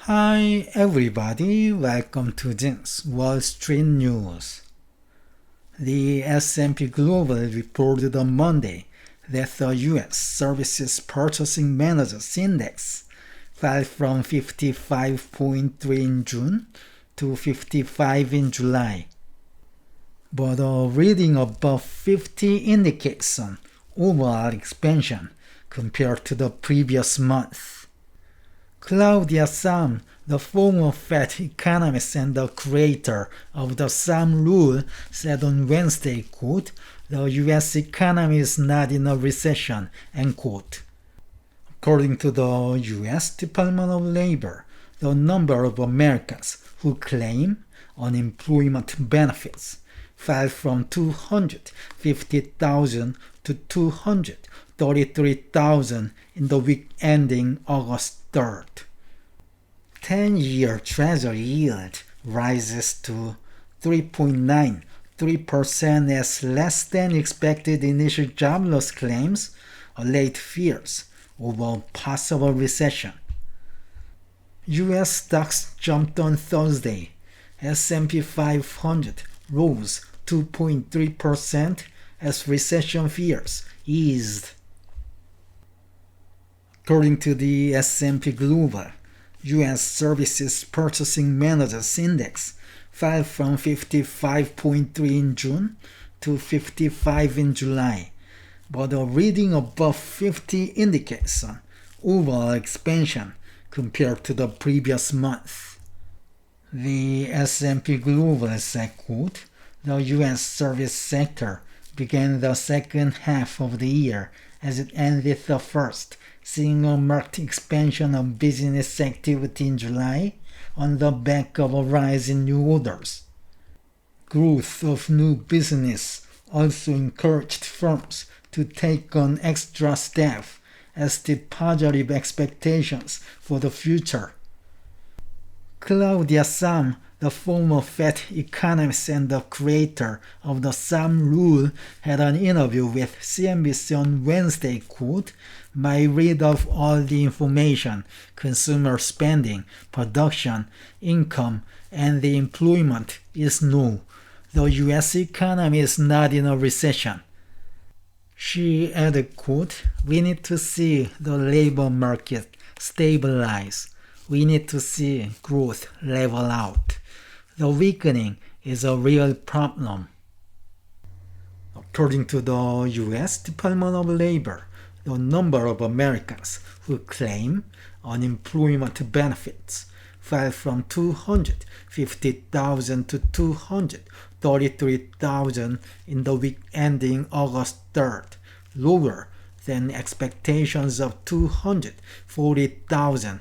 Hi everybody, welcome to this Wall Street News. The S&P Global reported on Monday that the U.S. Services Purchasing Managers Index fell from 55.3 in June to 55 in July. But a reading above 50 indicates an overall expansion compared to the previous month. Sahm, the former Fed economist and the creator of the Sahm rule, said on Wednesday, quote, "The U.S. economy is not in a recession," end quote. According to the U.S. Department of Labor, the number of Americans who claim unemployment benefits fell from 250,000 to 233,000 in the week ending August 3rd. 10-year Treasury yield rises to 3.93% as less than expected initial jobless claims allay fears over possible recession. U.S. stocks jumped on Thursday. S&P 500 rose 2.3% as recession fears eased. According to the S&P Global, U.S. Services Purchasing Managers Index fell from 55.3 in June to 55 in July, but a reading above 50 indicates an overall expansion compared to the previous month. The S&P Global said, quote, "The U.S. service sector began the second half of the year as it ended the first, seeing a marked expansion of business activity in July on the back of a rise in new orders. Growth of new business also encouraged firms to take on extra staff as did positive expectations for the future." Sahm, the former Fed economist and the creator of the Sahm rule, had an interview with CNBC on Wednesday, quote, "My read of all the information, consumer spending, production, income, and the employment is no. The U.S. economy is not in a recession." She added, quote, "We need to see the labor market stabilize. We need to see growth level out. The weakening is a real problem." According to the U.S. Department of Labor, the number of Americans who claim unemployment benefits fell from 250,000 to 233,000 in the week ending August 3rd, lower than expectations of 240,000.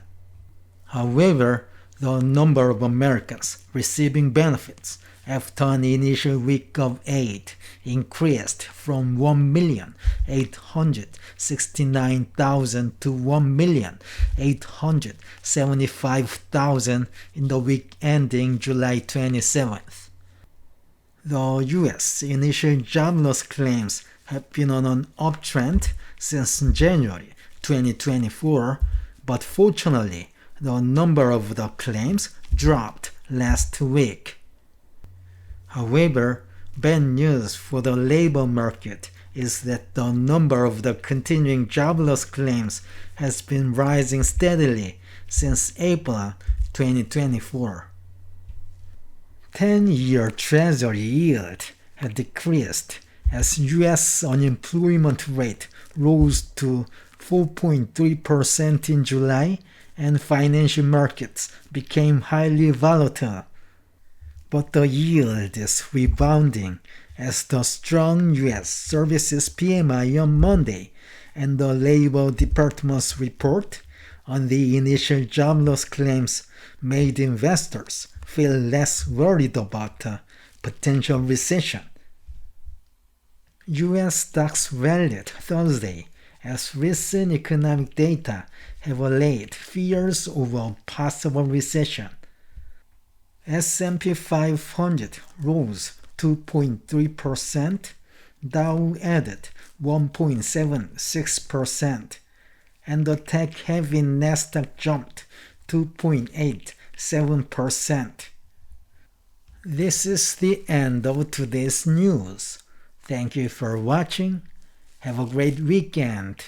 However, the number of Americans receiving benefits after an initial week of aid increased from 1,869,000 to 1,875,000 in the week ending July 27th. The U.S. initial jobless claims have been on an uptrend since January 2024, but fortunately, the number of the claims dropped last week. However, bad news for the labor market is that the number of the continuing jobless claims has been rising steadily since April 2024. 10-year Treasury yield had decreased as U.S. unemployment rate rose to 4.3% in July and financial markets became highly volatile. But the yield is rebounding as the strong U.S. services PMI on Monday and the Labor Department's report on the initial jobless claims made investors feel less worried about a potential recession. U.S. stocks rallied Thursday as recent economic data have allayed fears over a possible recession. S&P 500 rose 2.3%, Dow added 1.76%, and the tech-heavy Nasdaq jumped 2.87%. This is the end of today's news. Thank you for watching. Have a great weekend.